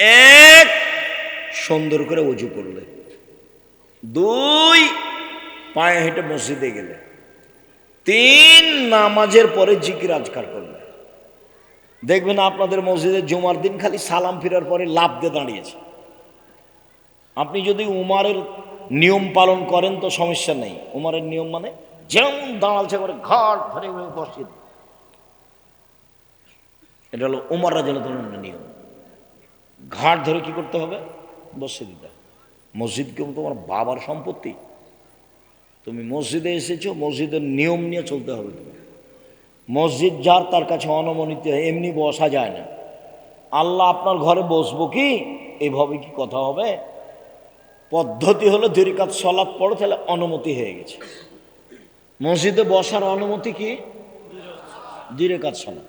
এক, সুন্দর করে ওযু করলে। দুই, পায়ে হেঁটে মসজিদে গেলে। তিন, নামাজের পরে জিকির আজকার করলে। দেখবেন আপনাদের মসজিদে জুমার দিন খালি সালাম ফিরার পরে লাফ দিয়ে দাঁড়িয়েছে। আপনি যদি উমারের নিয়ম পালন করেন তো সমস্যা নেই। উমারের নিয়ম মানে যেমন দাঁড়ালছে করে ঘাট ধরে বসিয়ে, এটা হলো উমর রাদিয়াল্লাহু আনহুর নিয়ম। ঘাট ধরে কি করতে হবে? বসিয়ে দিতে। মসজিদ কেউ তোমার বাবার সম্পত্তি, তুমি মসজিদে এসেছো, মসজিদের নিয়ম নিয়ে চলতে হবে। তুমি মসজিদ যার, তার কাছে অনুমোদিত, এমনি বসা যায় না। আল্লাহ আপনার ঘরে বসবো কি, এইভাবে কি কথা হবে? পদ্ধতি হলো 2 রাকাত সালাত পড়ো, তাহলে অনুমতি হয়ে গেছে। মসজিদে বসার অনুমতি কি? 2 রাকাত সালাত।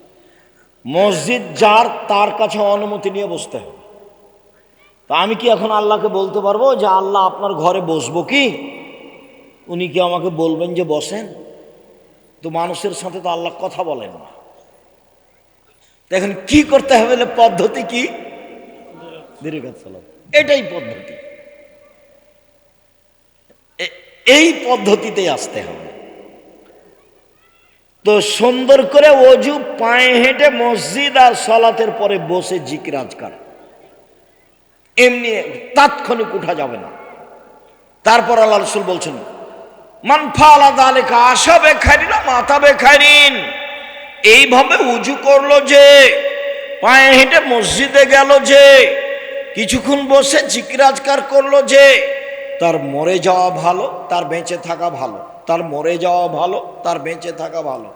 মসজিদ যার, তার কাছে অনুমতি নিয়ে বসতে হবে। তা আমি কি এখন আল্লাহকে বলতে পারবো যে আল্লাহ আপনার ঘরে বসবো কি? উনি কি আমাকে বলবেন যে বসেন? তো মানুষের সাথে তো আল্লাহ কথা বলেন না। এখন কি করতে হবে? পদ্ধতি কি? 2 রাকাত সালাত, এটাই পদ্ধতি। এই পদ্ধতিতেই আসতে হবে। তো সুন্দর করে ওযু, পায়ে হেঁটে মসজিদ আর সালাতের পরে বসে জিকির আজকার, এমনি তাৎক্ষণিক উঠা যাবে না। তারপর আল্লাহ রাসূল বলছেন, মান ফাআলা যালিকা আশা বিখাইরিন মাতা বিখাইরিন। এইভাবে উযু করলো যে, পায়ে হেঁটে মসজিদে গেল যে, কিছুক্ষণ বসে জিকির আজকার করলো যে, তার মরে যাওয়া ভালো, তার বেঁচে থাকা ভালো। তার মরে যাওয়া ভালো, তার বেঁচে থাকা ভালো।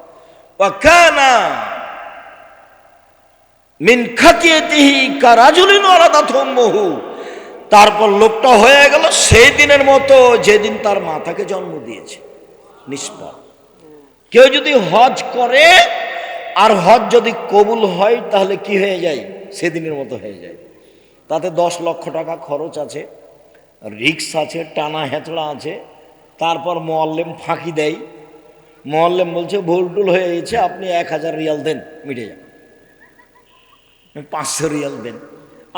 ওয়া কানা মিন খাতিয়াতিহি কারাজুলিন ওয়ালাদাতহু উম্মুহু। তারপর লোকটা হয়ে গেল সেই দিনের মতো যেদিন তার মাতাকে জন্ম দিয়েছে, নিষ্পাপ। কেউ যদি হজ করে আর হজ যদি কবুল হয়, তাহলে কি হয়ে যায়? সেদিনের মতো হয়ে যায়। তাতে 10 লক্ষ টাকা খরচ আছে, রিক্স আছে, টানা হেঁচড়া আছে। তারপর মোয়াল্লেম ফাঁকি দেয়। মোয়াল্লেম বলছে ভুল টুল হয়ে গেছে, আপনি 1000 রিয়াল দেন, মিটে যান। 500 রিয়াল দেন,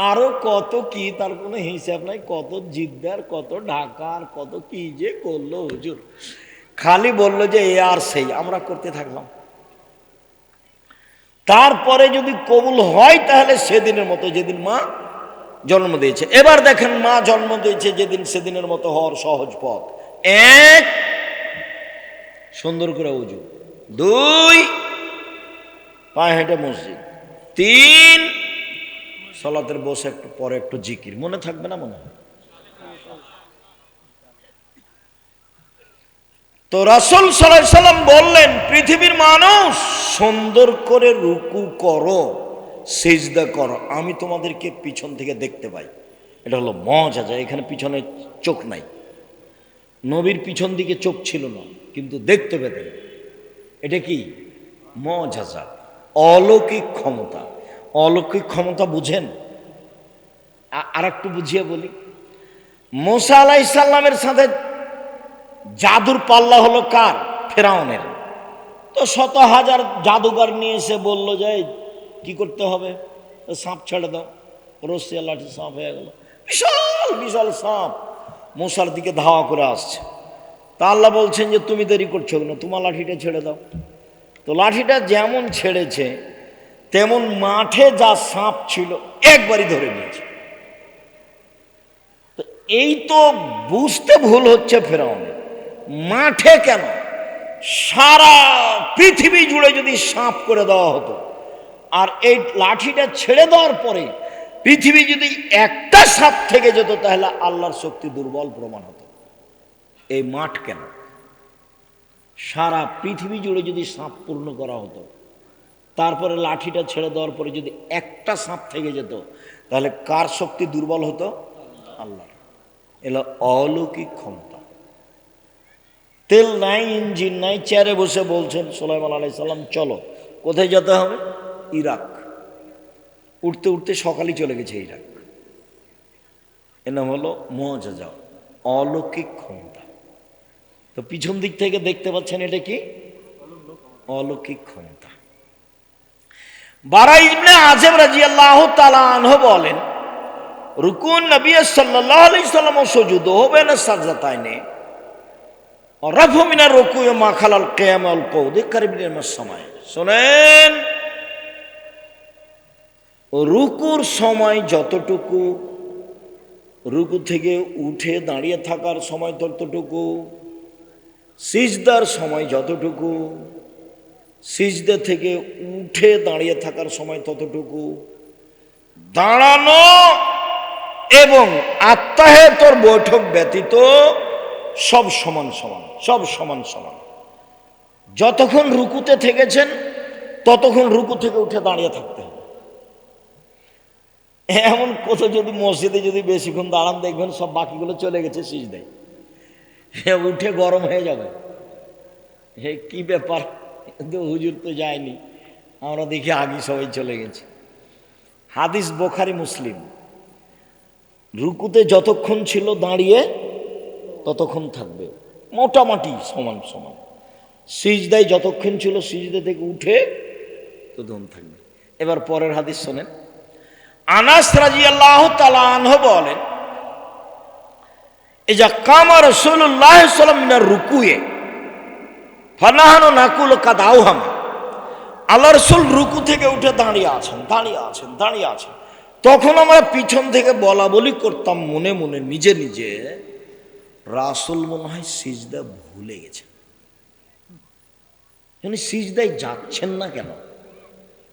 আরো কত কি, তার কোনো হিসাব নাই। কত জিদ্দার, কত ঢাকার, কত কি যে করলো হুজুর। খালি বললো যে এ আর সেই, আমরা করতে থাকলাম। তারপরে যদি কবুল হয়, তাহলে সেদিনের মতো যেদিন মা জন্ম দিয়েছে। এবার দেখেন, মা জন্ম দিয়েছে যেদিন, সেদিনের মতো হওয়ার সহজ পথ: 1, সুন্দর করে ওযু। 2, পায়ে হেঁটে মসজিদ। 3, সালাতের বসে একটু পরে একটু জিকির। মনে থাকবে না? মনে হয় তো। রাসূল সাল্লাল্লাহু আলাইহি সাল্লাম বললেন, পৃথিবীর মানুষ, সুন্দর করে রুকু করো, সিজদা করো, আমি তোমাদেরকে পিছন থেকে দেখতে পাই। এটা হলো মুআজিজা। এখানে পিছনে চোখ নাই, নবীর পিছন দিকে চোখ ছিল না, কিন্তু দেখতে পেতেন। এটা কি? মুআজিজা, অলৌকিক ক্ষমতা। অলৌকিক ক্ষমতা বুঝেন? আর একটু বুঝিয়ে বলি। মুসা আলাইহিস সালামের সাথে জাদুর পাল্লা হলো কার? ফেরাউনের। তো 100,000 জাদুঘর নিয়ে এসে বললো যে কি করতে হবে? সাপ ছেড়ে দাও। রশ্মি লাঠি সাপ হয়ে গেল, বিশাল বিশাল সাপ মুসার দিকে ধাওয়া করে আসছে। তা আল্লাহ বলছেন যে তুমি দেরি করছো না, তোমার লাঠিটা ছেড়ে দাও। তো লাঠিটা যেমন ছেড়েছে, তেমন মাঠে যা সাপ ছিল একবারই ধরে নিয়েছে। তো এই তো বুঝতে ভুল হচ্ছে ফেরাউনের। মাঠে কেন, সারা পৃথিবী জুড়ে যদি সাপ করে দেওয়া হতো, আর এই লাঠিটা ছেড়ে দেওয়ার পরে পৃথিবী যদি একটা সাপ থেকে যেত, তাহলে আল্লাহর শক্তি দুর্বল প্রমাণ হতো। এই মাঠ কেন, সারা পৃথিবী জুড়ে যদি সাপ পূর্ণ করা হতো, তারপরে লাঠিটা ছেড়ে দেওয়ার পরে যদি একটা সাপ থেকে যেত, তাহলে কার শক্তি দুর্বল হতো? আল্লাহ। এলো অলৌকিক ক্ষমতা। তেল নাই, ইঞ্জিন নাই, চেয়ারে বসে বলছেন সুলাইমান আলাইহিস সালাম, চলো। কোথায় যেতে হবে? ইরাক। উঠতে উঠতে সকালই চলে গেছে ইরাক। এর নাম হলো মুআজিজা, অলৌকিক ক্ষমতা। তো পিছন দিক থেকে দেখতে পাচ্ছেন, এটা কি? অলৌকিক ক্ষমতা। বারা ইবনে আযিব রাদিয়াল্লাহু তাআলা আনহু বলেন, রুকুন নবী সাল্লাল্লাহু আলাইহি সাল্লাম সুজুদুহু বাইনা সাজদাতাইনি ওয়া রাফু মিনার রুকুই মা খালাল কিয়াম ওয়াল কউদ কারিবিন মিনাস সামাই। শুনেন, রুকুর সময় যতটুকু, রুকু থেকে উঠে দাঁড়িয়ে থাকার সময় ততটুকু, সিজদার সময় যতটুকু, সিজদা থেকে উঠে দাঁড়িয়ে থাকার সময় ততটুকু, দাঁড়ানো এবং আত্মাহেতর বৈঠক ব্যতীত সব সমান সমান, সব সমান সমান। যতক্ষণ রুকুতে থেকেছেন ততক্ষণ রুকু থেকে উঠে দাঁড়িয়ে থাকতে হবে। এমন কত যদি মসজিদে যদি বেশিক্ষণ দাঁড়ান দেখবেন সব বাকিগুলো চলে গেছে সিজদায়, উঠে গরম হয়ে যাবে। হে কি ব্যাপার, কিন্তু হুজুর তো যায়নি, আমরা দেখি আগে সবাই চলে গেছে। হাদিস বুখারী মুসলিম। রুকুতে যতক্ষণ ছিল দাঁড়িয়ে ততক্ষণ থাকবে, মোটামুটি সমান সমান। সিজদায় যতক্ষণ ছিল সিজদা থেকে উঠে ততক্ষণ থাকবে। এবার পরের হাদিস শোনেন। আনাস রাদিয়াল্লাহু তাআলা আনহু বলেন, ইজা কামা রাসূলুল্লাহ সাল্লাল্লাহু আলাইহি ওয়াসাল্লাম মিনার রুকুয়ে ফানাহানু নাকুল কাদ আওহামা। আল্লাহ রাসূল রুকু থেকে উঠে দাঁড়িয়ে আছেন, দাঁড়িয়ে আছেন, দাঁড়িয়ে আছেন। তখন আমরা পিছন থেকে বলা বলি করতাম মনে মনে, নিজে নিজে, রাসূল মনে হয় সিজদা ভুলে গেছেন, সিজদায় যাচ্ছেন না কেন,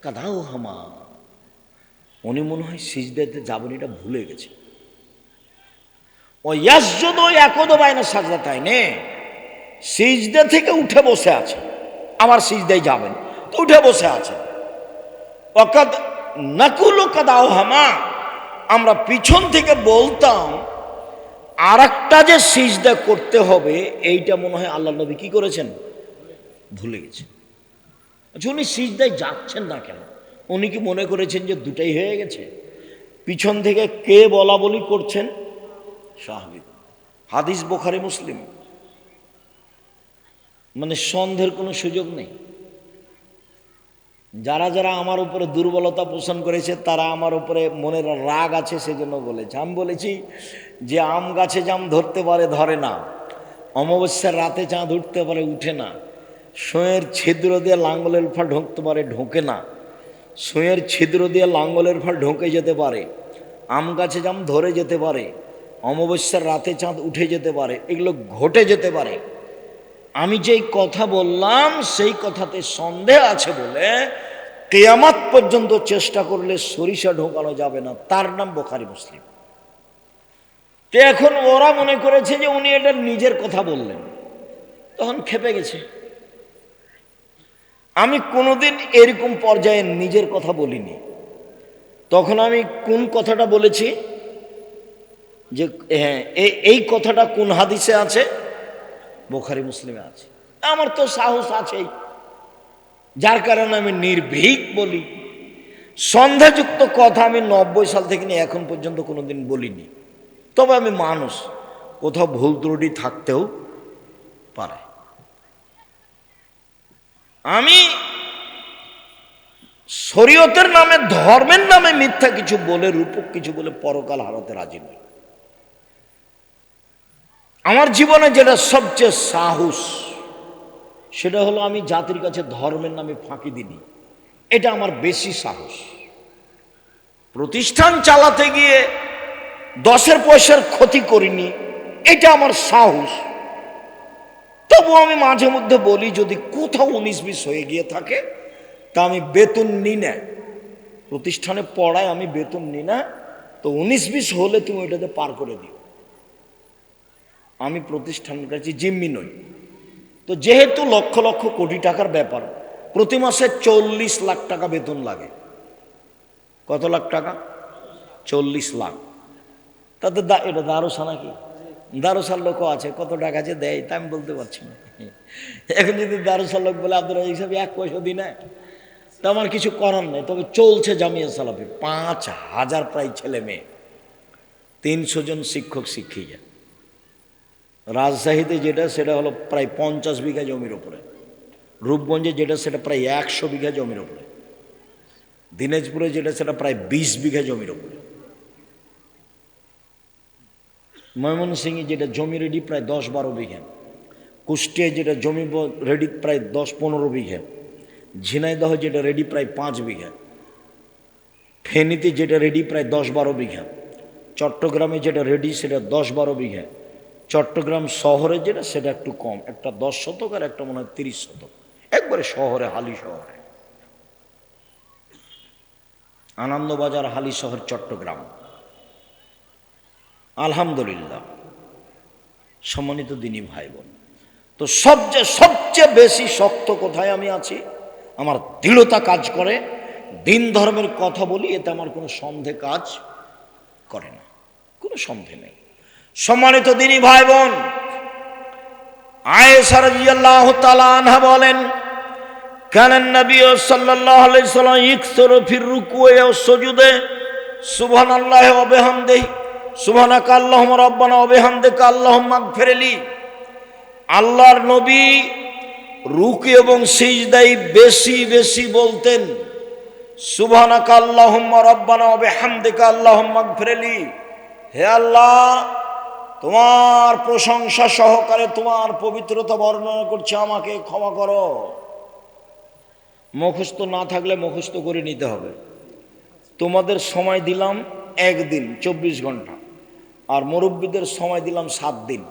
কাদ আওহামা, উনি মনে হয় সিজদাতে যাবেন এটা ভুলে গেছে। ও ইয়াসজুদু ইয়াকুদু বাইনা সাজদাতাইনি, সিজদা থেকে উঠে বসে আছে, আবার সিজদায় যাবেন তো উঠে বসে আছে। ওয়াকাদ নাকুলু কাদ আওহামা, আমরা পিছন থেকে বলতাম আরেকটা যে সিজদা করতে হবে এইটা মনে হয় আল্লাহ নবী কি করেছেন, ভুলে গেছে। আচ্ছা, উনি সিজদায় যাচ্ছেন না কেন? উনি কি মনে করেছেন যে দুটাই হয়ে গেছে? পিছন থেকে কে বলা বলি করছেন? সাহাবী। হাদিস বুখারী মুসলিম, মানে সন্দেহের কোনো সুযোগ নেই। যারা যারা আমার উপরে দুর্বলতা পোষণ করেছে তারা আমার উপরে মনের রাগ আছে সেজন্য বলেছে। আমি বলেছি যে আম গাছে জাম ধরতে পারে ধরে না, অমাবস্যার রাতে চাঁদ উঠতে পারে উঠে না, সুঁয়ের ছিদ্র দিয়ে লাঙ্গলের ফাল ঢুকতে পারে ঢোকে না, সুঁয়ের ছিদ্র দিয়ে লাঙ্গলের ফাল ঢোকে যেতে পারে, আম গাছে জাম ধরে যেতে পারে, অমাবস্যার রাতে চাঁদ উঠে যেতে পারে, এগুলো ঘটে যেতে পারে। আমি যেই কথা বললাম সেই কথাতে সন্দেহ আছে বলে কিয়ামত পর্যন্ত চেষ্টা করলে সরিষা ঢোকানো যাবে না, তার নাম বুখারী মুসলিম। তো এখন ওরা মনে করেছে যে উনি এটা নিজের কথা বললেন, তখন খেপে গেছে। আমি কোনোদিন এরকম পর্যায়ে নিজের কথা বলিনি। তখন আমি কোন কথাটা বলেছি যে হ্যাঁ এই কথাটা কোন হাদিসে আছে, বুখারী মুসলিমে আছে। আমার তো সাহস আছেই, যার কারণে আমি নির্ভীক বলি। সন্দেহযুক্ত কথা আমি 90 সাল থেকে নিয়ে এখন পর্যন্ত কোনোদিন বলিনি। তবে আমি মানুষ, কোথাও ভুল ত্রুটি থাকতেও পারে। আমি শরীয়তের নামে, ধর্মের নামে মিথ্যা কিছু বলে, রূপক কিছু বলে পরকাল হারাতে রাজি নই। আমার জীবনে যেটা সবচেয়ে সাহস সেটা হলো আমি জাতির কাছে ধর্মের নামে ফাঁকি দিইনি, এটা আমার বেশি সাহস। প্রতিষ্ঠান চালাতে গিয়ে 10 পয়সার ক্ষতি করিনি, এটা আমার সাহস। তবু আমি মাঝে মধ্যে বলি যদি কোথাও 19-20 হয়ে গিয়ে থাকে তা আমি বেতন নিই না, প্রতিষ্ঠানে পড়ায় আমি বেতন নিই না, তো 19-20 হলে তুমি ওইটাতে পার করে দিও। আমি প্রতিষ্ঠানের কাছে জিম্মি নই। তো যেহেতু লক্ষ লক্ষ কোটি টাকার ব্যাপার, প্রতি মাসে 40 লাখ টাকা বেতন লাগে। কত লাখ টাকা? 40 লাখ। তাতে এটা দারোসা নাকি? দারোসার লোকও আছে, কত টাকা যে দেয় তা আমি বলতে পারছি না। এখন যদি দারোসার লোক বলে আপনারা এইসব 1 পয়সা দিই না, তা আমার কিছু করার নেই। তবে চলছে জামিয়া সালাফি, 5000 প্রায় ছেলে মেয়ে, 300 জন শিক্ষক শিক্ষিকা। রাজশাহীতে যেটা সেটা হলো প্রায় 50 বিঘা জমির ওপরে, রূপগঞ্জে যেটা সেটা প্রায় 100 বিঘা জমির ওপরে, দিনাজপুরে যেটা সেটা প্রায় 20 বিঘা জমির ওপরে। ময়মনসিংহে যেটা জমি রেডি প্রায় 10-12 বিঘা, কুষ্টিয়ায় যেটা জমি রেডি প্রায় 10-15 বিঘা, ঝিনাইদহ যেটা রেডি প্রায় 5 বিঘা, ফেনীতে যেটা রেডি প্রায় 10-12 বিঘা, চট্টগ্রামে যেটা রেডি সেটা 10-12 বিঘা, চট্টগ্রাম শহরে যেটা সেটা একটু কম, একটা 10 শতক আর একটা মনে হয় 30 শতক, একবারে শহরে, হালি শহরে, আনন্দবাজার হালি শহর চট্টগ্রাম। আলহামদুলিল্লাহ। সম্মানিত দিনী ভাই বোন, তো সবচেয়ে বেশি শক্ত কোথায় আমি আছি? আমার দৃঢ়তা কাজ করে, দিন ধর্মের কথা বলি, এতে আমার কোনো সন্দেহ কাজ করে না, কোনো সন্দেহ নেই। সম্মানিত দিনী ভাই বোন, আয়েশা রাদিয়াল্লাহু তাআলা আনহা বলেন, কানান নবী সাল্লাল্লাহু আলাইহি সাল্লাম ইকসুরু ফির রুকু'i ওয়াস সুজুদে সুবহানাল্লাহি ওয়া বিহামদিহি সুবহানাকা আল্লাহুম্মা রাব্বানা ওয়া বিহামদিকা আল্লাহুম্মা আগফিরলি। আল্লাহর নবী রুকু এবং সিজদায় বেশি বেশি বলতেন সুবহানাকা আল্লাহুম্মা রাব্বানা ওয়া বিহামদিকা আল্লাহুম্মা আগফিরলি। হে আল্লাহ, তোমার প্রশংসা সহকারে তোমার পবিত্রতা বর্ণনা করছি, আমাকে ক্ষমা করো। মুখস্থ না থাকলে মুখস্থ করে নিতে হবে। তোমাদের সময় দিলাম একদিন 24 ঘন্টা, আর মুরব্বীদের সময় দিলাম 7 দিন,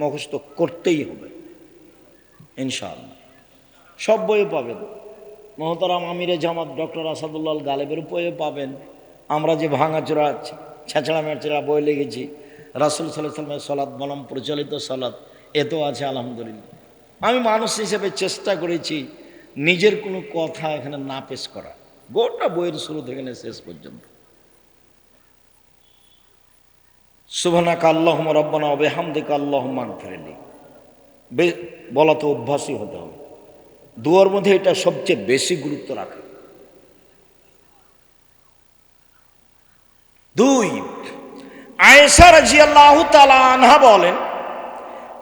মুখস্থ করতেই হবে ইনশাআল্লাহ। সব বইয়ে পাবেন, মহতারাম আমিরে জামাত ডক্টর আসাদুল্লাহ গালেবের বইয়ে পাবেন। আমরা যে ভাঙাচোরা ছেঁচড়া মেচড়া বই লেগেছি, রাসূল সাল্লাল্লাহু আলাইহি ওয়াসাল্লামের সালাত বনাম প্রচলিত সালাত, এতেও আছে আলহামদুলিল্লাহ। আমি মানুষ হিসেবে চেষ্টা করেছি নিজের কোনো কথা এখানে না পেশ করা, গোটা বইয়ের শুরু থেকে শেষ পর্যন্ত। সুবহানাকা আল্লাহুম্মা রাব্বানা ওয়া বিহামদিকা আল্লাহুম্মা আগফিরলি বলা তো অভ্যাসই হতে হবে। দুয়ার মধ্যে এটা সবচেয়ে বেশি গুরুত্ব রাখে। 2, আয়েশা রাদিয়াল্লাহু তাআলা আনহা বলেন,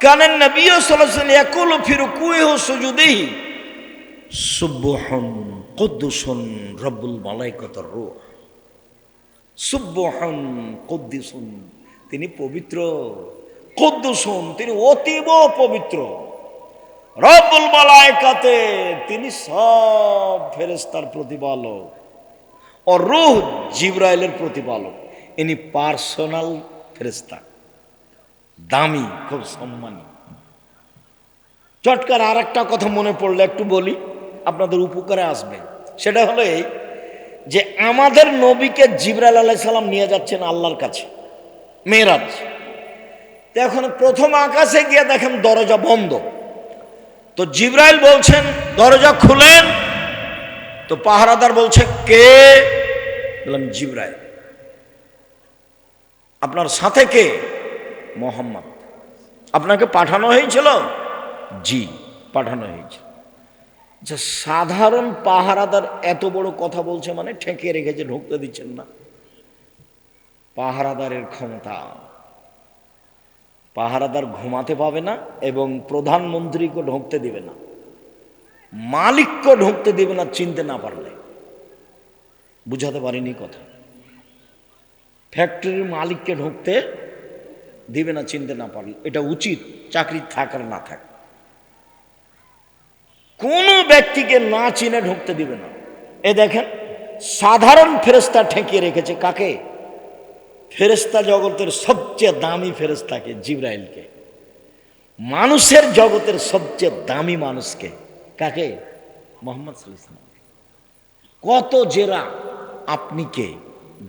কানান নবী সাল্লাল্লাহু আলাইহি ওয়াসাল্লাম ইয়াকুলু ফি রুকুইহি ওয়া সুজুদিহি সুবহান কুদ্দুসুন রব্বুল মালাইকাতুর রূহ। সুবহান কুদ্দুসুন, তিনি পবিত্র, কুদ্দুসুন, তিনি অতীব পবিত্র, রব্বুল মালাইকাতে, তিনি সব ফেরেশতার প্রতিপালক, ও রূহ জিবরাইলের প্রতিপালক। ইনি পার্সোনাল ফেরেশতা, দামি, খুব সম্মানী। চটকার আর একটা কথা মনে পড়লে একটু বলি, আপনাদের উপকারে আসবে। সেটা হলো এই যে আমাদের নবীকে জিবরাইল আলাইহিস সালাম নিয়ে যাচ্ছেন আল্লাহর কাছে মেরাজ। তো এখন প্রথম আকাশে গিয়ে দেখেন দরজা বন্ধ, তো জিবরাইল বলছেন দরজা খুলেন, তো পাহারাদার বলছে কে? বললাম জিবরাইল। আপনার সাথে কে? মোহাম্মদ। আপনাকে পাঠানো হয়েছিল? জি, পাঠানো হয়েছিল। আচ্ছা, সাধারণ পাহারাদার এত বড় কথা বলছে মানে ঠেকিয়ে রেখেছে, ঢুকতে দিচ্ছেন না। পাহারাদারের ক্ষমতা, পাহারাদার ঘুমাতে পাবে না এবং প্রধানমন্ত্রীকে ঢুকতে দিবে না, মালিককে ঢুকতে দিবে না চিনতে না পারলে। বুঝাতে পারিনি কথা? ফ্যাক্টরির মালিককে ঢুকতে দিবে না চিনতে না পারলে, এটা উচিত, চাকরি থাক আর না থাক। কোন ব্যক্তিকে না চিনে ঢুকতে দিবে না। এ দেখেন, সাধারণ ফেরেশতা ঠেকিয়ে রেখেছে কাকে? ফেরেশতা জগতের সবচেয়ে দামি ফেরেশতাকে, জিবরাইলকে। মানুষের জগতের সবচেয়ে দামি মানুষকে কাকে? মুহাম্মদ সাল্লাল্লাহু আলাইহি ওয়াসাল্লাম। কত জেরা, আপনি কে?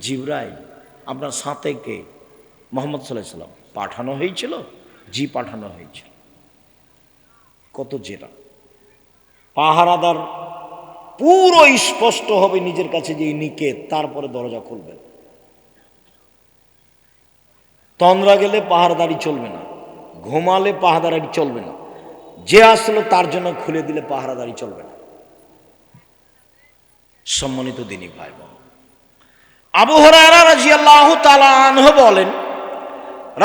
জিবরাইল। আপনার সাথে কে? মুহাম্মদ সাল্লাল্লাহু আলাইহি ওয়াসাল্লাম। পাঠানো হয়েছিল? জি, পাঠানো হয়েছিল। কত জেরা। পাহারাদার পুরো স্পষ্ট হবে নিজের কাছে যে ইনি কে, তারপরে দরজা খুলবেন। তন্দ্রা গেলে পাহারাদারি চলবে না, ঘুমালে পাহারাদারি চলবে না, যে আসলো তার জন্য খুলে দিলে পাহারাদারি চলবে না। সম্মানিত দিনী ভাই বোন, আবু হুরায়রা রাদিয়াল্লাহু তাআলা আনহু বলেন,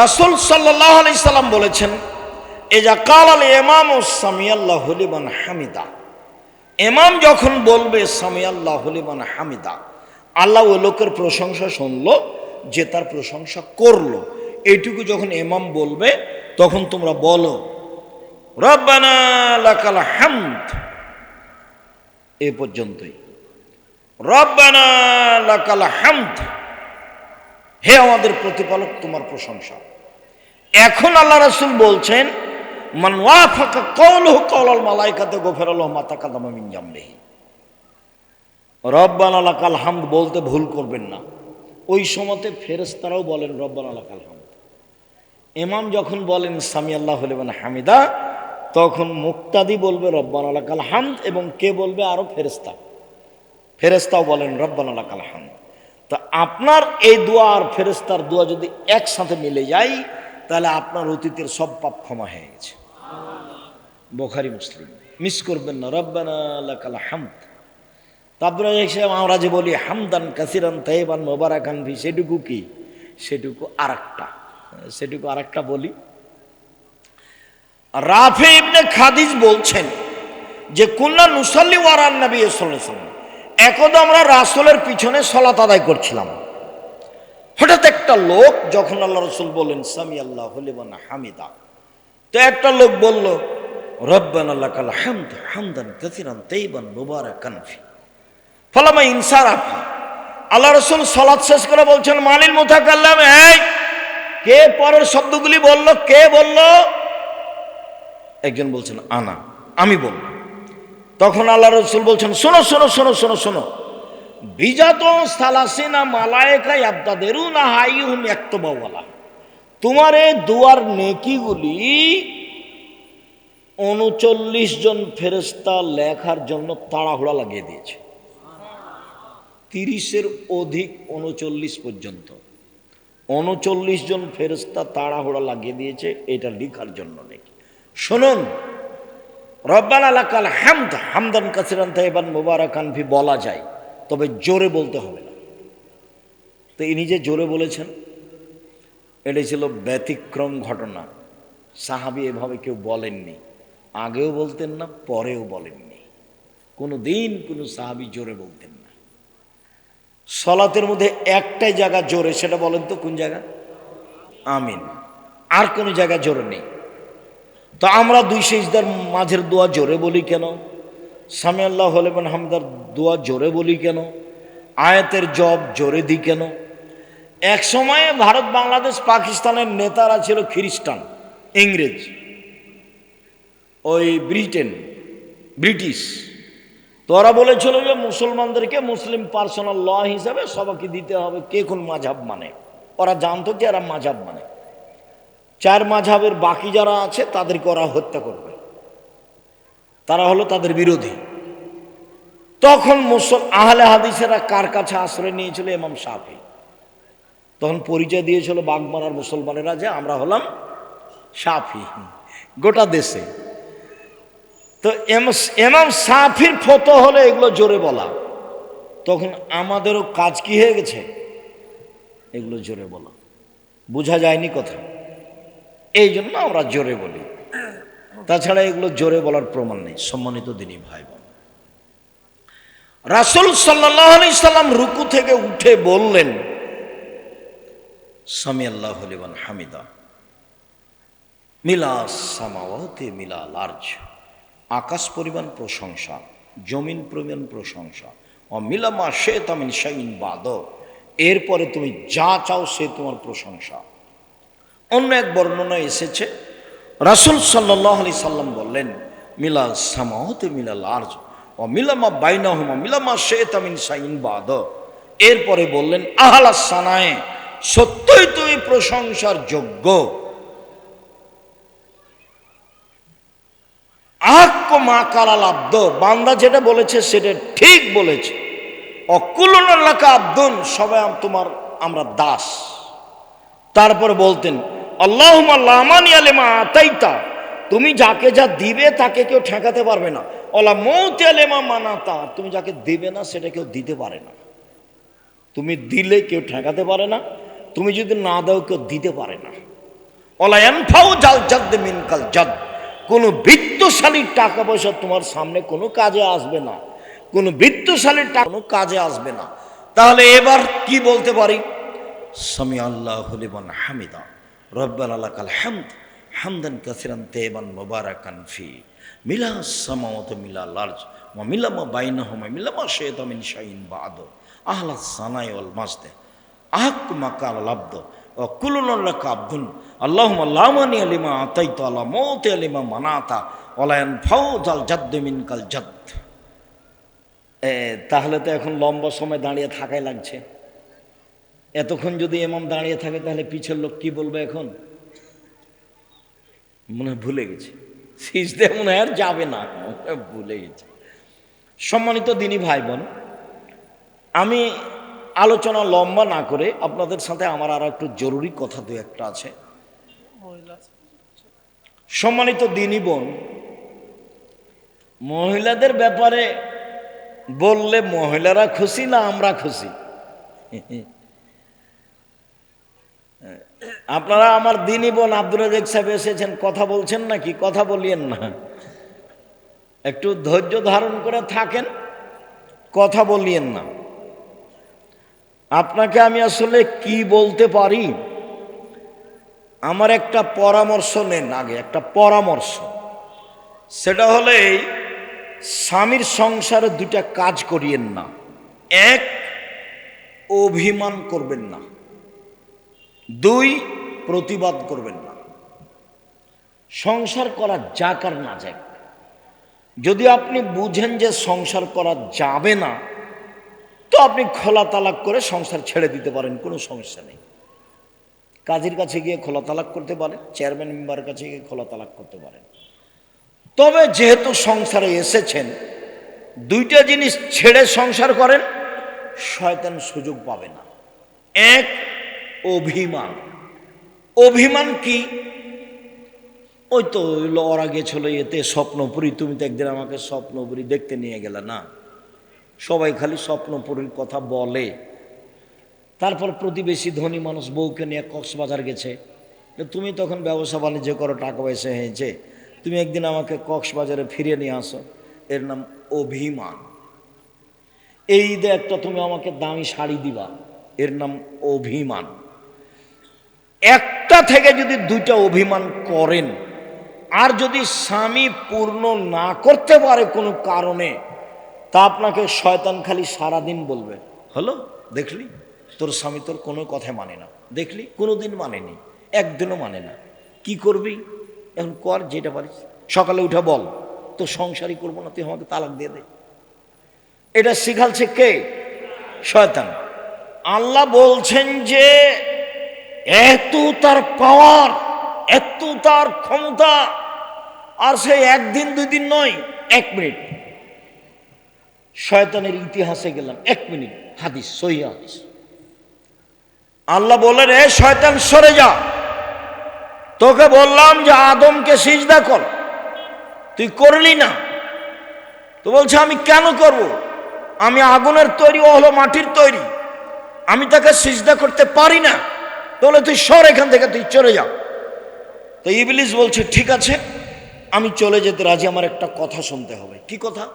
রাসূল সাল্লাল্লাহু আলাইহি সাল্লাম বলেছেন, ইজা কালাল ইমামু সামিআল্লাহু লিমান হামিদা, ইমাম যখন বলবে সামিআল্লাহু লিমান হামিদা, আল্লাহ ওই লোকের প্রশংসা শুনলো যে তার প্রশংসা করলো, এইটুকু যখন ইমাম বলবে তখন তোমরা বলো রব্বানা লাকাল হামদ, এ পর্যন্তই। রব্বানা লাকাল হামদ, হে আমাদের প্রতিপালক তোমার প্রশংসা। এখন আল্লাহ রাসূল বলছেন মান ওয়াফাকা কওলুহু কওলাল মালাইকাতি গফিরা লাহু মা তাকাদ্দামা মিন জামবিহি। রব্বানা লাকাল হামদ বলতে ভুল করবেন না। ওই সময়তে ফেরেশতারাও বলেন রব্বানা লাকাল হামদ। ইমাম যখন বলেন সামি আল্লাহু লিমান হামিদা, তখন মুক্তাদি বলবে রব্বানা লাকাল হামদ, এবং কে বলবে? আরো ফেরেশতাও বলেন রব্বানা লাকাল হামদ। তা আপনার এই দোয়া আর ফেরেশতার দোয়া যদি একসাথে মিলে যায়, তাহলে আপনার অতীতের সব পাপ ক্ষমা হয়ে গেছে। বুখারী মুসলিম, মিস করবেন না। রব্বানা লাকাল হামদ। তারপরে আমরা যে বলি হামদান কাসিরান তাইবান মুবারাকান ফি, সেটুকু কি? সেটুকু আরেকটা বলি। রাফি ইবনে খাদিজ বলছেন যে কুল্লা নুসাল্লি ওয়ারান নবী সাল্লাল্লাহু আলাইহি ওয়াসাল্লাম, একদা আমরা রাসূলের পিছনে সালাত আদায় করছিলাম। হঠাৎ একটা লোক, যখন আল্লাহ রাসূল বলেন সামি আল্লাহু লিমান হামিদা, তো একটা লোক বলল রব্বানা লাকাল হামদ হামদান কাসিরান তাইবান মুবারাকান ফি। ফালামা ইনসারাফা, আল্লাহ রাসূল সালাত শেষ করে বলছেন মালিল মুতাকাল্লিম, এই কে পরের শব্দগুলি বলল? কে বলল? একজন বলছেন আনা, আমি বললাম। তখন আল্লাহ রাসূল বলছেন শোনো শোনো শোনো শোনো শোনো, বিজাত সালাসিনা মালায়েকা ইয়াবতাদিরুনা হাইহুম ইয়াকতুবুলা, তোমার এই দুয়ার নেকিগুলি 39 জন ফেরেশতা লেখার জন্য তাড়াহুড়া লাগিয়ে দিয়েছে। 30-এর অধিক 39 পর্যন্ত 39 জন ফেরেশতা তাড়াহুড়া লাগিয়ে দিয়েছে এটা লেখার জন্য নাকি। শুনুন, রব্বানা লাকাল হামদ হামদান কাসিরান তাইবান মুবারাকান ফি বলা যায়, তবে জোরে বলতে হবে না। তো ইনি যে জোরে বলেছেন, এটাই ছিল ব্যতিক্রম ঘটনা। সাহাবী এভাবে কেউ বলেননি, আগেও বলতেন না, পরেও বলেননি। কোনো দিন কোনো সাহাবী জোরে বলতেন না। সলাতের মধ্যে একটাই জায়গা জোরে, সেটা বলেন তো কোন জায়গা? আমিন। আর কোন জায়গা জোরে নেই। তো আমরা দুই সিজদার মাঝের দোয়া জোরে বলি কেন? সামি আল্লাহু লিমান হামিদার দোয়া জোরে বলি কেন? আয়াতের জব জোরে দিই কেন? এক সময়ে ভারত, বাংলাদেশ, পাকিস্তানের নেতারা ছিল খ্রিস্টান, ইংরেজ, ওই ব্রিটিশ। তো ওরা বলেছিল যে মুসলমানদেরকে মুসলিম পার্সোনাল ল হিসাবে সবাইকে দিতে হবে কে কোন মাযহাব মানে। ওরা জানতো যে এরা মাযহাব মানে, 4 মাযহাবের বাকি যারা আছে তাদেরকে ওরা হত্যা করবে, তারা হলো তাদের বিরোধী। তখন আহলে হাদিসেরা কার কাছে আশ্রয় নিয়েছিল? ইমাম শাফি। তখন পরিচয় দিয়েছিল বাগমারার মুসলমানেরা যে আমরা হলাম শাফি গোটা দেশে। তো ইমাম শাফির ফতোয়া হলে এগুলো জোরে বলা। তখন আমাদেরও কাজ কি হয়ে গেছে? এগুলো জোরে বলা। বোঝা যায়নি কথা, এই জন্য আমরা জোরে বলি। তাছাড়া এগুলো জোরে বলার প্রমাণ নেই। সম্মানিত দিনী ভাই বোন, রাসূল সাল্লাল্লাহু আলাইহি সাল্লাম রুকু থেকে উঠে বললেন সামি আল্লাহু লিমান হামিদা মিলা সামাওয়াতি মিলাল আরজ, আকাশ পরিমাণ প্রশংসা, জমিন পরিমাণ প্রশংসা, ও মিলামা শাইতা মিন শাইইন বাদ, এরপরে তুমি যা চাও সে তোমার প্রশংসা। অন্য এক বর্ণনায় এসেছে রাসূল সাল্লাল্লাহু আলাইহি সাল্লাম বললেন মিলা সামাওয়াতি মিলাল আরজ ও মিলামা বাইনাহুমা মিলামা শাইতা মিন শাইইন বাদ, এরপরে বললেন আহলা সানায়ে, সত্যই তুমি প্রশংসার যোগ্য। আহাক্কু মা কালাল আব্দ, বান্দা যেটা বলেছে সেটা ঠিক বলেছে। অকুলুনা লাকা আব্দুন, সবাই আমরা দাস। তারপরে বলতেন আল্লাহুম্মা লা মানিয়া লিমা আতাইতা, তুমি যাকে যা দিবে তাকে কেউ ঠেকাতে পারবে না। ওয়ালা মুতিয়া লিমা মানাতা, তুমি যাকে দিবে না সেটা কেউ দিতে পারে না। তুমি দিলে কেউ ঠেকাতে পারে না, তুমি যদি না দাও কেউ দিতে পারে না। ওয়ালা ইয়ানফাউ জাল জাদ মিনকাল জাদ, কোনো বিত্তশালীর টাকা পয়সা তোমার সামনে কোনো কাজে আসবে না, কোনো বিত্তশালীর টাকা কোনো কাজে আসবে না। তাহলে এবার কি বলতে পারি? সামি আল্লাহু লিমান হামিদা রব্বানা লাকাল হামদ হামদান কাসিরান তাইয়িবান মুবারাকান ফি মিলাস সামাওয়াতি মিলাল আরজ ওয়া মিলা মা বাইনাহুমা মিলা মা শাইতা মিন শাইইন বা'দ আহলাস সানাই ওয়াল মাজদ আহক মাকাল আব্দ ওয়া কুল্লুন লাকা আবদুন আল্লাহুম্মা লা মানি লিমা আতাইতা ওয়া লা মুতি লিমা মানাতা ওয়া লা ইয়ানফাউ যাল জাদ্দ মিনকাল জাদ্দ। তাহলে তো এখন লম্বা সময় দাঁড়িয়ে থাকাই লাগছে। এতক্ষণ যদি ইমাম দাঁড়িয়ে থাকে তাহলে পিছের লোক কি বলবে? এখন মনে হয় ভুলে গেছে, সিজদে মনে হয় আর যাবে না, ভুলে গেছে। সম্মানিত দিনী ভাই বোন, আমি আলোচনা লম্বা না করে আপনাদের সাথে আমার আর একটু জরুরি কথা দু একটা আছে। সম্মানিত দিনী বোন, মহিলাদের ব্যাপারে বললে মহিলারা খুশি না আমরা খুশি? আপনারা আমার দিনী বোন আব্দুর রাজ্জাক সাহেব এসেছেন, কথা বলছেন নাকি? কথা বলিয়েন না, একটু ধৈর্য ধারণ করে থাকেন, কথা বলিয়েন না। আপনাকে আমি আসলে কি বলতে পারি, আমার একটা পরামর্শ নেন আগে, একটা পরামর্শ। সেটা হলে স্বামীর সংসারে দুটা কাজ করিয়েন না। এক, অভিমান করবেন না। দুই, প্রতিবাদ করবেন না। সংসার করা যাক আর না যাক, যদি আপনি বুঝেন যে সংসার করা যাবে না, তো আপনি খোলা তালাক করে সংসার ছেড়ে দিতে পারেন, কোনো সমস্যা নেই। কাজীর কাছে গিয়ে খোলা তালাক করতে পারেন, চেয়ারম্যান মেম্বারের কাছে গিয়ে খোলা তালাক করতে পারেন। তবে যেহেতু সংসারে এসেছেন, দুইটা জিনিস ছেড়ে সংসার করেন, শয়তান সুযোগ পাবে না। এক, অভিমান। অভিমান কি? ওই তো ওরা গেছিল এতে স্বপ্নপুরী, তুমি তো একদিন আমাকে স্বপ্নপুরী দেখতে নিয়ে গেলে না। সবাই খালি স্বপ্নপুরীর কথা বলে। তারপর প্রতিবেশী ধনী মানুষ বউকে নিয়ে কক্সবাজার গেছে, তুমি তখন ব্যবসা বাণিজ্য করো, টাকা পয়সা হয়েছে, তুমি একদিন আমাকে কক্সবাজারে ফিরিয়ে নিয়ে আসো, এর নাম অভিমান। এই ঈদে একটা তুমি আমাকে দামি শাড়ি দিবা, এর নাম অভিমান। একটা থেকে যদি দুইটা অভিমান করেন, আর যদি স্বামী পূর্ণ না করতে পারে কোনো কারণে, তা আপনাকে শয়তান খালি সারাদিন বলবে, হলো দেখলি তোর স্বামী তোর কোনো কথা মানে না, দেখলি কোনোদিন মানেনি, একদিনও মানে না, কি করবি এখন? কর যেটা পারিস, সকালে উঠে বল তো সংসারই করবো না, তুই আমাকে তালাক দিয়ে দে। এটা শিখালছে কে? শয়তান। আল্লাহ বলছেন যে এত তার পাওয়ার, এত তার ক্ষমতা, আর সে একদিন দুই দিন নয়, 1 মিনিট। শয়তানের ইতিহাসে গেলাম, 1 মিনিট, হাদিস, সহিহ হাদিস। আল্লাহ বলেন, এ শয়তান সরে যা, তোকে বললাম যে আদমকে সিজদা কর, তুই করলি না। তো বলছে আমি কেন করব? আমি আগুনের তৈরি, ও হলো মাটির তৈরি, আমি তাকে সিজদা করতে পারি না। তাহলে তুই সর এখান থেকে, তুই চলে যা। তো ইবলিস বলছে ঠিক আছে, আমি চলে যেতে রাজি, আমার একটা কথা শুনতে হবে। কি কথা?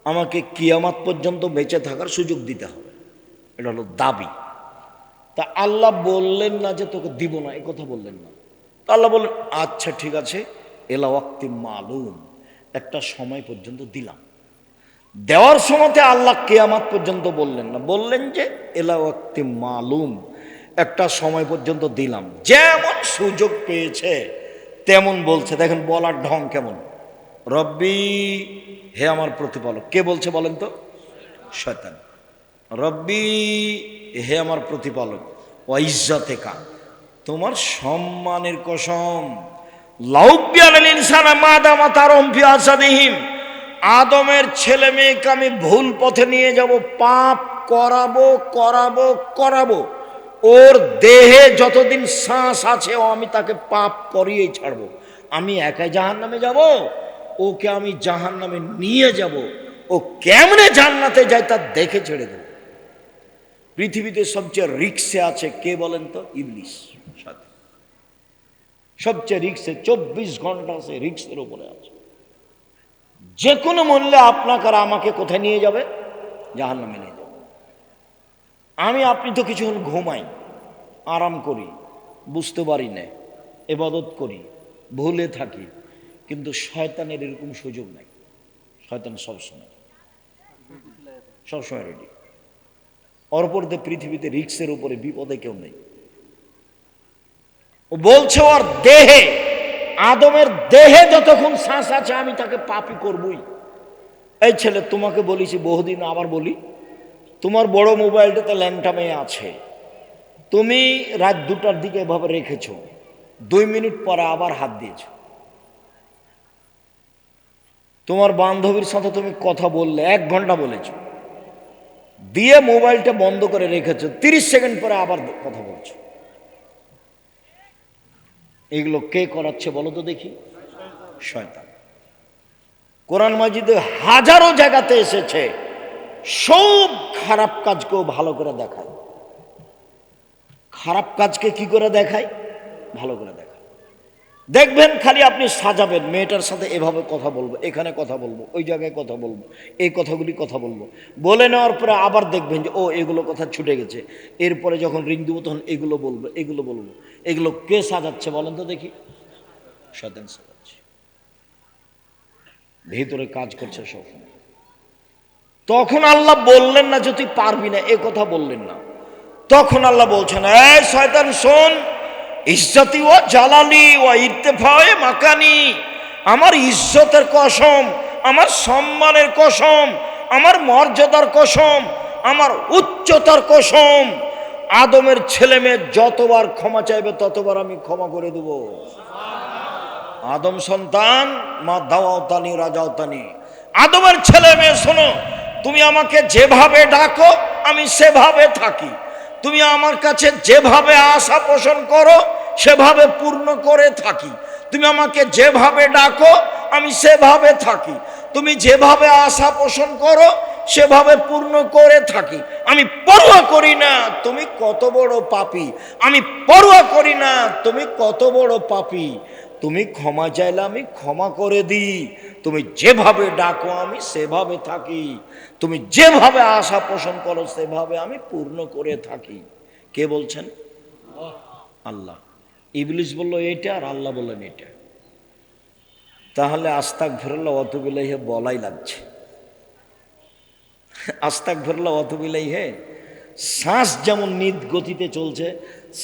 আমাকে কিয়ামত পর্যন্ত বেঁচে থাকার সুযোগ দিতে হবে, এটা হলো দাবি। তা আল্লাহ বললেন না যে তোকে দিব না, এই কথা বললেন না। আল্লাহ বললেন আচ্ছা ঠিক আছে, এলা ওয়াক্তি মালুম, একটা সময় পর্যন্ত দিলাম। দেওয়ার সময়তে আল্লাহ কিয়ামত পর্যন্ত বললেন না, বললেন যে এলা ওয়াক্তি মালুম, একটা সময় পর্যন্ত দিলাম। যেমন সুযোগ পেয়েছে তেমন বলছে। দেখেন বলার ঢং কেমন, রব্বি, হে আমার প্রতিপালক। কে বলছে বলেন তো? শয়তান। রব্বি, হে আমার প্রতিপালক, ও ইজ্জতেকা, তোমার সম্মানের কসম, লাউবিয়াল ইনসানা মাদামা তারহুম ফি আসাদিহিম, আদমের ছেলে মেয়েকে আমি ভুল পথে নিয়ে যাব, পাপ করাবো করাবো করাবো, ওর দেহে যতদিন শ্বাস আছে ও আমি তাকে পাপ করিয়েই ছাড়বো। আমি একাই জাহান্নামে যাব, ওকে আমি জাহান্নামে নিয়ে যাব, ও কেমনে জান্নাতে যায় তা দেখে ছেড়ে দেব। পৃথিবীতে সবচেয়ে রিক্সে আছে কে বলেন তো? ইবলিস। সাথে সবচেয়ে রিক্সে, 24 ঘন্টা আছে রিক্সের উপরে আছে। যে কোনো মূল্যে আপনাকে আর আমাকে কোথায় নিয়ে যাবে? জাহান্নামে নিয়ে যাবে। আপনি তো কিছুক্ষণ ঘুমাই, আরাম করি, বুঝতে পারি না, ইবাদত করি, ভুলে থাকি, কিন্তু শয়তানের এরকম সুযোগ নাই। শয়তান সবসময় সবসময় রেডি। ওর উপর দিয়ে পৃথিবীতে রিক্সের উপরে বিপদে কেউ নেই। ও বলছে ওর দেহে, আদমের দেহে যতক্ষণ শ্বাস আছে আমি তাকে পাপী করবই। এই ছেলে, তোমাকে বলেছি বহুদিন, আবার বলি, তোমার বড় মোবাইলটাতে ল্যাংটা মেয়ে আছে, তুমি রাত 2টার দিকে এভাবে রেখেছ, 2 মিনিট পরে আবার হাত দিয়েছ। তোমার বান্ধবীর সাথে তুমি কথা বললে, 1 ঘন্টা বলেছ, দিয়ে মোবাইলটা বন্ধ করে রেখেছো, 30 সেকেন্ড পরে আবার কথা বলছো। এগুলো কে করাচ্ছে বলো তো দেখি? শয়তান। কোরআন মাজিদে হাজারো জায়গাতে এসেছে, সব খারাপ কাজকেও ভালো করে দেখায়। খারাপ কাজকে কি করে দেখায়? ভালো করে দেখায়। দেখবেন খালি আপনি সাজাবেন, মেয়েটার সাথে এভাবে কথা বলবো, এখানে কথা বলবো, ওই জায়গায় কথা বলবো, এই কথাগুলি কথা বলবো, বলে নেওয়ার পরে আবার দেখবেন যে ও এগুলো কথা ছুটে গেছে, এরপরে যখন রিং দেবো তখন এগুলো বলবো, এগুলো বলবো। এগুলো কে সাজাচ্ছে বলেন তো দেখি? শয়তান সাজাচ্ছে, ভিতরে কাজ করছে সবসময়। তখন আল্লাহ বললেন না যে তুই পারবি না, এ কথা বললেন না। তখন আল্লাহ বলছেন, এই শয়তান শোন, ইজ্জতি ও জালালি ও ইরতেফায়ে মাকানি, আমার ইজ্জতের কসম, আমার সম্মানের কসম, আমার মর্যাদার কসম, আমার উচ্চতার কসম, আদমের ছেলে মেয়ে যতবার ক্ষমা চাইবে ততবার আমি ক্ষমা করে দেব। আদম সন্তান, মা দাওয়াতানি রাজাওতানি, আদমের ছেলে মেয়ে শোনো, তুমি আমাকে যেভাবে ডাকো আমি সেভাবে থাকি, তুমি আমার কাছে যেভাবে আশা পোষণ করো সেভাবে পূর্ণ করে থাকি, তুমি আমাকে যেভাবে ডাকো আমি সেভাবে থাকি, তুমি যেভাবে আশা পোষণ করো সেভাবে পূর্ণ করে থাকি। আমি পরোয়া করি না তুমি কত বড় পাপী, আমি পরোয়া করি না তুমি কত বড় পাপী, তুমি ক্ষমা চাইলে আমি ক্ষমা করে দিই, তুমি যেভাবে ডাকো আমি সেভাবে থাকি, তুমি যেভাবে আশা পোষণ করো সেভাবে আমি পূর্ণ করে থাকি। কে বলছেন? আল্লাহ। ইবলিস বলল এটা, আর আল্লাহ বললেন এটা। তাহলে আস্তাগফিরুল্লাহ ওয়া আতুবু ইলাইহি বলাই লাগছে। আস্তাগফিরুল্লাহ ওয়া আতুবু ইলাইহি, শ্বাস যেমন নিদ গতিতে চলছে,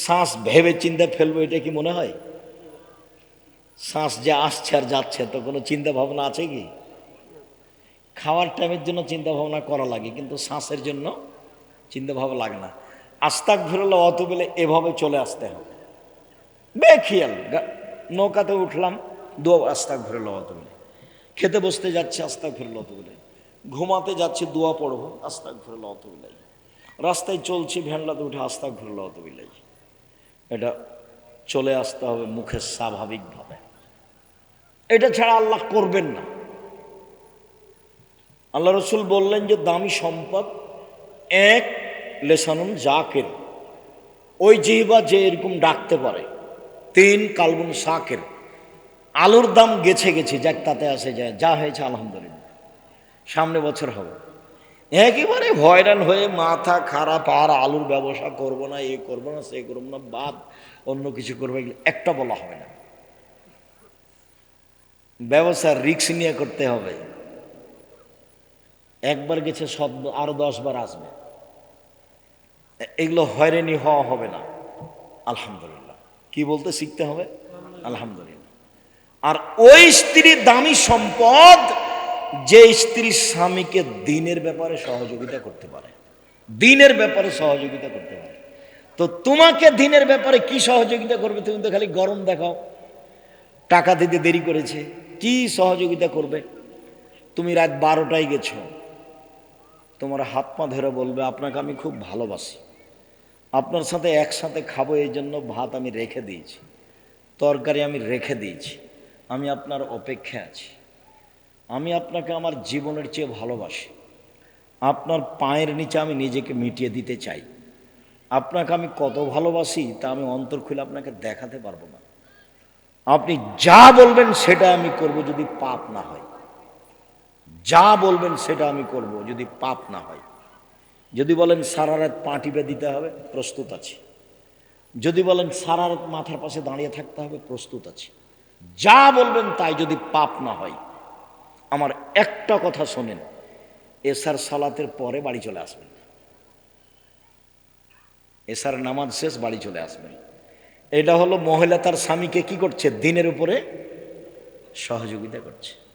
শ্বাস ভেবে চিন্তা ফেলবো, এটা কি মনে হয়? শ্বাস যে আসছে আর যাচ্ছে, তো কোনো চিন্তা ভাবনা আছে কি? খাওয়ার টাইমের জন্য চিন্তা ভাবনা করা লাগে, কিন্তু শ্বাসের জন্য চিন্তা ভাবনা লাগে না। আস্তাগফিরুল্লাহ ওয়া আতুবু ইলাইহি এভাবে চলে আসতে হবে বেখিয়াল। নৌকাতে উঠলাম, দোয়া আস্তাগফিরুল্লাহ ওয়া আতুবু ইলাইহি, খেতে বসতে যাচ্ছি আস্তাগফিরুল্লাহ ওয়া আতুবু ইলাইহি, ঘুমাতে যাচ্ছি দোয়া পড়বো আস্তাগফিরুল্লাহ ওয়া আতুবু ইলাইহি, রাস্তায় চলছি ভ্যানলাতে উঠে আস্তাগফিরুল্লাহ ওয়া আতুবু ইলাইহি। এটা চলে আসতে হবে মুখে স্বাভাবিকভাবে, এটা ছাড়া আল্লাহ করবেন না। আল্লাহ রসুল বললেন যে দামি সম্পদ এক লেসানুন জাকের, ওই জিহ্বা যে এরকম ডাকতে পারে। 3 কালবুন শাকের, আলুর দাম গেছে গেছে, যাক তাতে আসে যায়, যা হয়েছে আলহামদুলিল্লাহ, সামনে বছর হবে। একেবারে হয়রান হয়ে মাথা খারাপ, আর আলুর ব্যবসা করব না, এ করবো না, সে করবো না, বাদ অন্য কিছু করবো, এগুলো একটা বলা হবে না। ব্যবসা রিস্ক নিয়ে করতে হবে। একবার গেছে সব আরো 10 বার আসবে, এগুলো হয়রানি হওয়া হবে না। আলহামদুলিল্লাহ, কি বলতে শিখতে হবে? আলহামদুলিল্লাহ। আর ওই স্ত্রী দামি সম্পদ যে স্ত্রী স্বামীকে দিনের ব্যাপারে সহযোগিতা করতে পারে, দিনের ব্যাপারে সহযোগিতা করতে পারে। তো তোমাকে দিনের ব্যাপারে কি সহযোগিতা করবে? তুমি তো খালি গরম দেখাও, টাকা দিতে দেরি করেছে, কি সহযোগিতা করবে? তুমি রাত 12টায় গেছো, তোমার হাত পা ধরে বলবে আপনাকে আমি খুব ভালোবাসি, আপনার সাথে একসাথে খাবো, এই জন্য ভাত আমি রেখে দিয়েছি, তরকারি আমি রেখে দিয়েছি, আমি আপনার অপেক্ষায় আছি, আমি আপনাকে আমার জীবনের চেয়ে ভালোবাসি, আপনার পায়ের নিচে আমি নিজেকে মিটিয়ে দিতে চাই, আপনাকে আমি কত ভালোবাসি তা আমি অন্তর খুলে আপনাকে দেখাতে পারবো না, আপনি যা বলবেন সেটা আমি করব যদি পাপ না হয়, যা বলবেন সেটা আমি করব যদি পাপ না হয়। যদি বলেন সারা রাত পা টিপে দিতে হবে, প্রস্তুত আছি, যদি বলেন সারা রাত মাথার পাশে দাঁড়িয়ে থাকতে হবে, প্রস্তুত আছি। যা বলবেন তাই, যদি পাপ না হয়। আমার একটা কথা শোনেন, এশার সালাতের পরে বাড়ি চলে আসবেন। এশার নামাজ শেষ, বাড়ি চলে আসবেন। এটা হলো মহিলা তার স্বামীকে কি করছে, দিনের উপরে সহযোগিতা করছে।